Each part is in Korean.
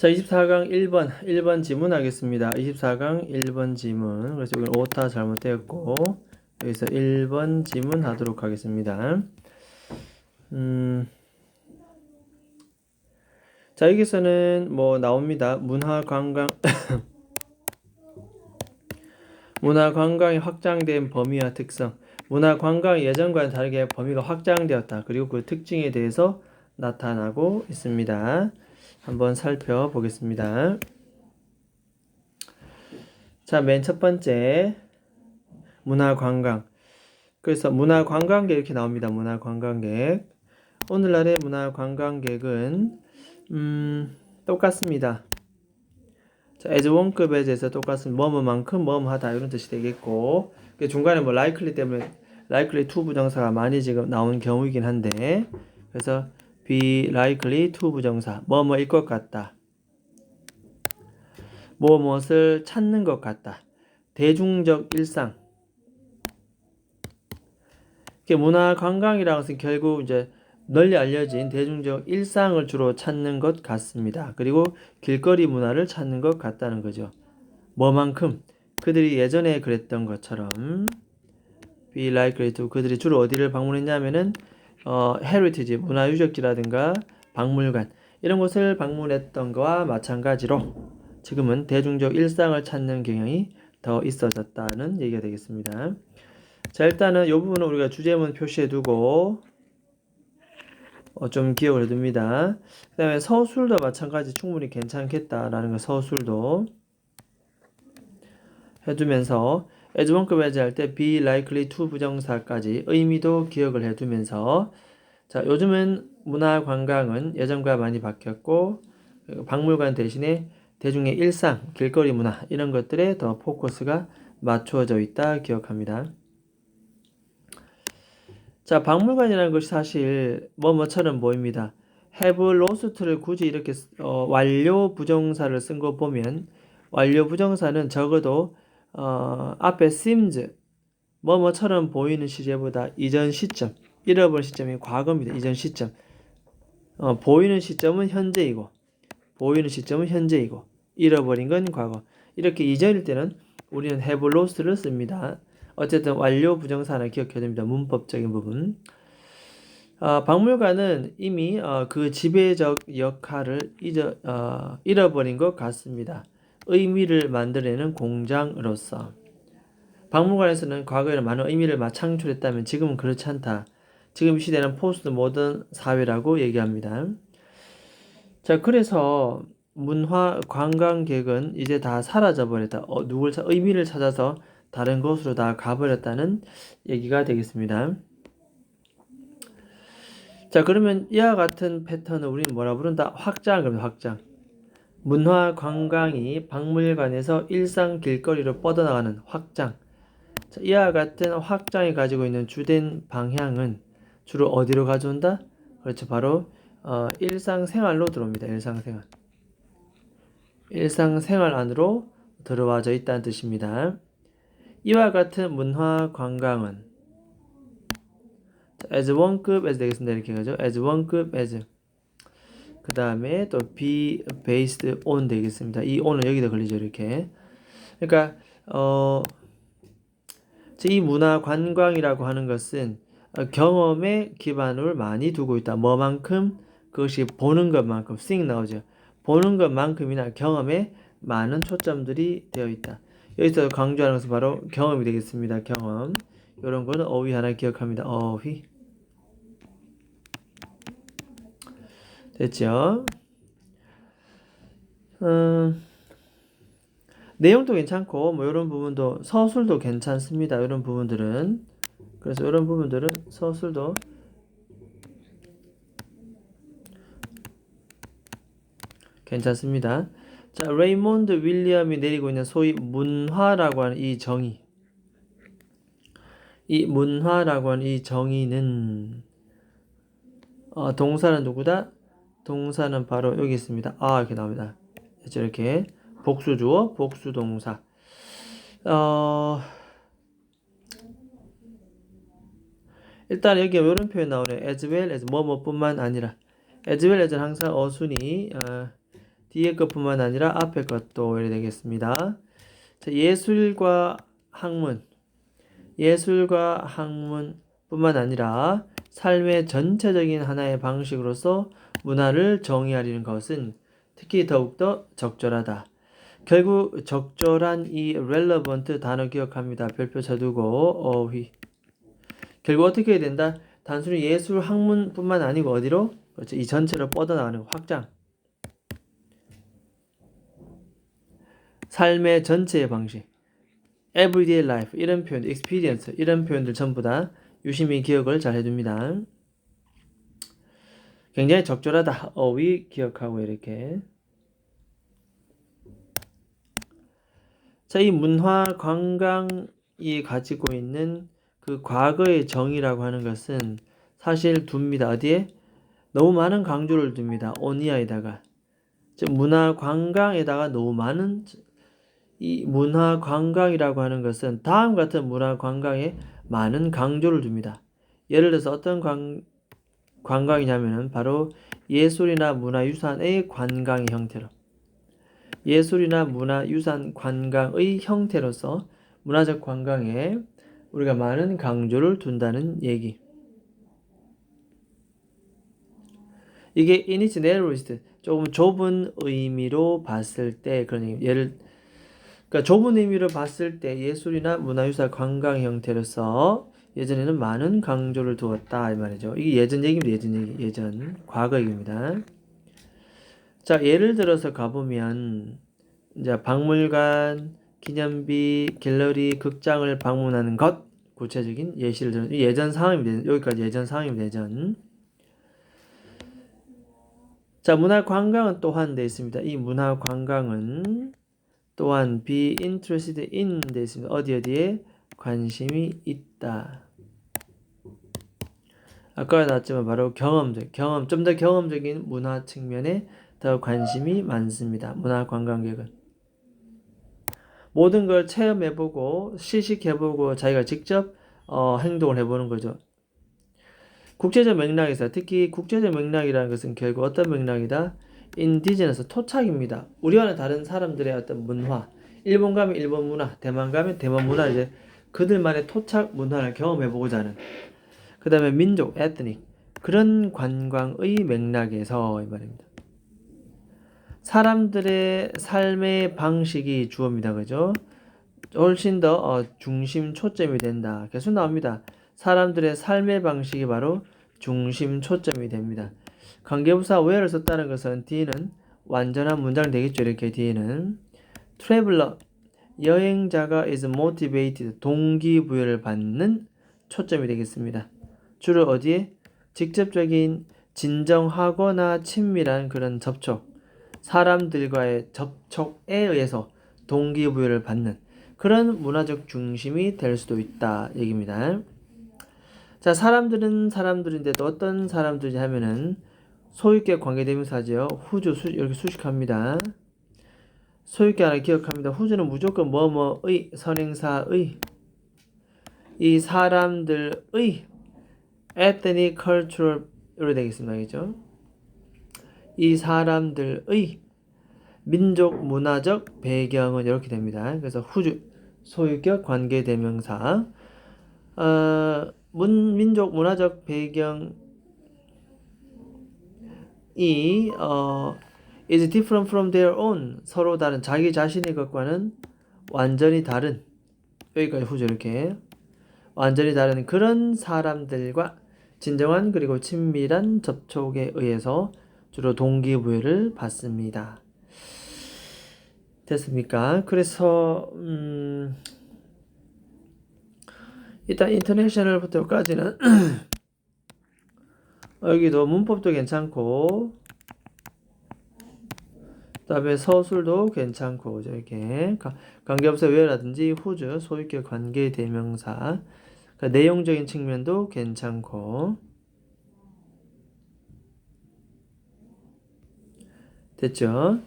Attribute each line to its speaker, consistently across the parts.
Speaker 1: 자, 24강 1번 지문하겠습니다. 24강 1번 지문. 그래서 여기 오타 잘못되었고, 여기서 1번 지문 하도록 하겠습니다. 자, 여기서는 뭐 나옵니다. 문화관광, 문화관광이 확장된 범위와 특성. 문화관광이 예전과는 다르게 범위가 확장되었다. 그리고 그 특징에 대해서 나타나고 있습니다. 한번 살펴보겠습니다. 자, 맨 첫 번째 문화관광. 그래서 문화관광객 이렇게 나옵니다. 문화관광객. 오늘날의 문화관광객은 똑같습니다. 자, as one급에서 똑같습니다. 뭐뭐만큼 뭐뭐하다 이런 뜻이 되겠고, 중간에 뭐 likely 때문에 likely to 부정사가 많이 지금 나온 경우이긴 한데, 그래서 be likely to 부정사 뭐뭐일 것 같다. 무엇을 찾는 것 같다. 대중적 일상. 문화관광이라는 것은 결국 이제 널리 알려진 대중적 일상을 주로 찾는 것 같습니다. 그리고 길거리 문화를 찾는 것 같다는 거죠. 뭐만큼 그들이 예전에 그랬던 것처럼 be likely to 그들이 주로 어디를 방문했냐면은 heritage 문화유적지라든가 박물관 이런 곳을 방문했던 것과 마찬가지로 지금은 대중적 일상을 찾는 경향이 더 있어졌다는 얘기가 되겠습니다. 자, 일단은 이 부분은 우리가 주제문 표시해 두고 좀 기억을 해둡니다. 그 다음에 서술도 마찬가지 충분히 괜찮겠다라는 거 서술도 해두면서 as one급 as 할 때 be likely to 부정사까지 의미도 기억을 해두면서 자, 요즘은 문화관광은 예전과 많이 바뀌었고 박물관 대신에 대중의 일상, 길거리 문화 이런 것들에 더 포커스가 맞추어져 있다 기억합니다. 자, 박물관이라는 것이 사실 뭐뭐처럼 보입니다. have lost를 굳이 이렇게 완료 부정사를 쓴 거 보면 완료 부정사는 적어도 앞에 seems 뭐뭐처럼 보이는 시제보다 이전 시점 잃어버린 시점이 과거입니다. 이전 시점 보이는 시점은 현재이고 보이는 시점은 현재이고 잃어버린 건 과거 이렇게 이전일 때는 우리는 have lost를 씁니다. 어쨌든 완료 부정사는 기억해야 됩니다. 문법적인 부분. 박물관은 이미 그 지배적 역할을 잃어버린 것 같습니다. 의미를 만들어내는 공장으로서. 박물관에서는 과거에는 많은 의미를 창출했다면 지금은 그렇지 않다. 지금 시대는 포스트 모던 사회라고 얘기합니다. 자, 그래서 문화 관광객은 이제 다 사라져버렸다. 의미를 찾아서 다른 곳으로 다 가버렸다는 얘기가 되겠습니다. 자, 그러면 이와 같은 패턴을 우리는 뭐라 부른다? 확장입니다. 확장. 문화 관광이 박물관에서 일상 길거리로 뻗어나가는 확장. 자, 이와 같은 확장이 가지고 있는 주된 방향은 주로 어디로 가져온다? 그렇죠. 바로 일상생활로 들어옵니다. 일상생활. 일상생활 안으로 들어와져 있다는 뜻입니다. 이와 같은 문화 관광은 as one급 as 되겠습니다. 이렇게 가죠. as one급 as 그 다음에 또 be based on 되겠습니다. 이 on은 여기다 걸리죠. 이렇게. 그러니까 이 문화 관광이라고 하는 것은 경험에 기반을 많이 두고 있다. 뭐만큼? 그것이 보는 것만큼 seeing 나오죠. 보는 것만큼이나 경험에 많은 초점들이 되어 있다. 여기서 강조하는 것은 바로 경험이 되겠습니다. 경험. 이런 거는 어휘 하나 기억합니다. 어휘. 됐죠? 내용도 괜찮고 뭐 이런 부분도 서술도 괜찮습니다. 이런 부분들은 그래서 이런 부분들은 서술도 괜찮습니다. 자, 레이몬드 윌리엄이 내리고 있는 소위 문화라고 하는 이 정의. 이 문화라고 하는 이 정의는 동사는 누구다? 동사는 바로 여기 있습니다. 이렇게 나옵니다. 이렇게 복수주어, 복수동사. 일단 여기 이런 표현 나오네요. as well as 뭐뭐뿐만 아니라 as well as는 항상 어순이 뒤에 것뿐만 아니라 앞에 것도 이래 되겠습니다. 자, 예술과 학문뿐만 아니라 삶의 전체적인 하나의 방식으로서 문화를 정의하려는 것은 특히 더욱더 적절하다. 결국 적절한 이 relevant 단어 기억합니다. 별표 쳐두고 결국 어떻게 해야 된다? 단순히 예술 학문뿐만 아니고 어디로? 그렇죠. 이 전체로 뻗어나가는 확장. 삶의 전체의 방식. everyday life 이런 표현, experience 이런 표현들 전부 다 유심히 기억을 잘 해둡니다. 굉장히 적절하다. 어휘 기억하고 이렇게. 자, 이 문화 관광이 가지고 있는 그 과거의 정의라고 하는 것은 사실 둡니다. 어디에? 너무 많은 강조를 둡니다. 오니아에다가. 즉 문화 관광에다가 너무 많은 이 문화 관광이라고 하는 것은 다음 같은 문화 관광에 많은 강조를 둡니다. 예를 들어서 어떤 관광이냐면은 바로 예술이나 문화유산의 관광의 형태로 예술이나 문화유산 관광의 형태로서 문화적 관광에 우리가 많은 강조를 둔다는 얘기. 이게 in its narrowest 조금 좁은 의미로 봤을 때 그런 얘기. 그러니까 좁은 의미로 봤을 때 예술이나 문화유산 관광 형태로서 예전에는 많은 강조를 두었다 이 말이죠. 이게 예전 얘기입니다. 예전 과거 얘기입니다. 자, 예를 들어서 가보면 이제 박물관, 기념비, 갤러리, 극장을 방문하는 것 구체적인 예시를 들어 예전 상황입니다. 여기까지 예전 상황입니다. 예전. 자, 문화 관광은 또한 돼 있습니다. 이 문화 관광은 또한 be interested in 돼 있습니다. 어디에 관심이 있다. 아까 나왔지만 바로 좀 더 경험적인 문화 측면에 더 관심이 많습니다. 문화 관광객은 모든 걸 체험해보고 시식해보고 자기가 직접 행동을 해보는 거죠. 국제적 맥락에서 특히 국제적 맥락이라는 것은 결국 어떤 맥락이다? 인디지너스 토착입니다. 우리와는 다른 사람들의 어떤 문화, 일본 가면 일본 문화, 대만 가면 대만 문화 이제 그들만의 토착 문화를 경험해보고자 하는 그 다음에 민족, 에트닉 그런 관광의 맥락에서 이 말입니다. 사람들의 삶의 방식이 주어입니다. 그죠? 훨씬 더 중심 초점이 된다. 계속 나옵니다. 사람들의 삶의 방식이 바로 중심 초점이 됩니다. 관계부사 where를 썼다는 것은 D는 완전한 문장 되겠죠. 이렇게 D는 traveler 여행자가 is motivated 동기부여를 받는 초점이 되겠습니다. 주로 어디에? 직접적인 진정하거나 친밀한 그런 접촉 사람들과의 접촉에 의해서 동기부여를 받는 그런 문화적 중심이 될 수도 있다 얘기입니다. 자, 사람들인데 또 어떤 사람들이 하면은 소유격 관계대명사죠. 후주 이렇게 수식합니다. 소유격 하나 기억합니다. 후주는 무조건 뭐뭐의 선행사의 이 사람들의 ethnic cultural로 되겠습니다. 그죠? 이 사람들의 민족 문화적 배경은 이렇게 됩니다. 그래서 후주 소유격 관계대명사 민족 문화적 배경이 is different from their own 서로 다른 자기 자신의 것과는 완전히 다른 여기까지 후주 이렇게 완전히 다른 그런 사람들과 진정한 그리고 친밀한 접촉에 의해서 주로 동기부여를 받습니다. 됐습니까? 그래서 일단 인터내셔널부터까지는 여기도 문법도 괜찮고 그 다음에 서술도 괜찮고 이렇게 관계부사 where라든지 whose 소유격 관계대명사 그러니까 내용적인 측면도 괜찮고 됐죠?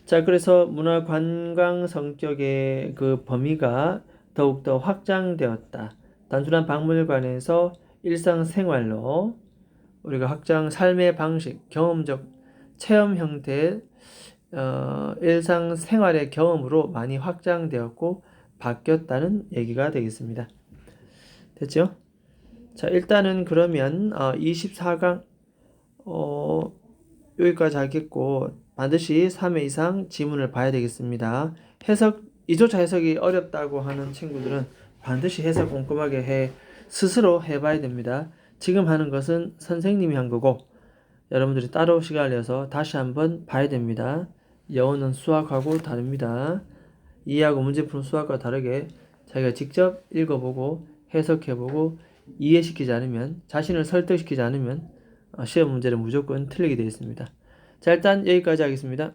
Speaker 1: 자, 그래서 문화 관광 성격의 그 범위가 더욱더 확장되었다. 단순한 박물관에서 일상생활로 우리가 삶의 방식, 경험적 체험 형태의 일상생활의 경험으로 많이 확장되었고 바뀌었다는 얘기가 되겠습니다. 됐죠? 자, 일단은 그러면 24강 여기까지 하겠고 반드시 3회 이상 지문을 봐야 되겠습니다. 해석 2조차 해석이 어렵다고 하는 친구들은 반드시 해석 꼼꼼하게 스스로 해봐야 됩니다. 지금 하는 것은 선생님이 한 거고 여러분들이 따로 시간을 내서 다시 한번 봐야 됩니다. 영어는 수학하고 다릅니다. 이해하고 문제 푸는 수학과 다르게 자기가 직접 읽어보고 해석해보고 이해시키지 않으면, 자신을 설득시키지 않으면 시험 문제는 무조건 틀리게 되어 있습니다. 자, 일단 여기까지 하겠습니다.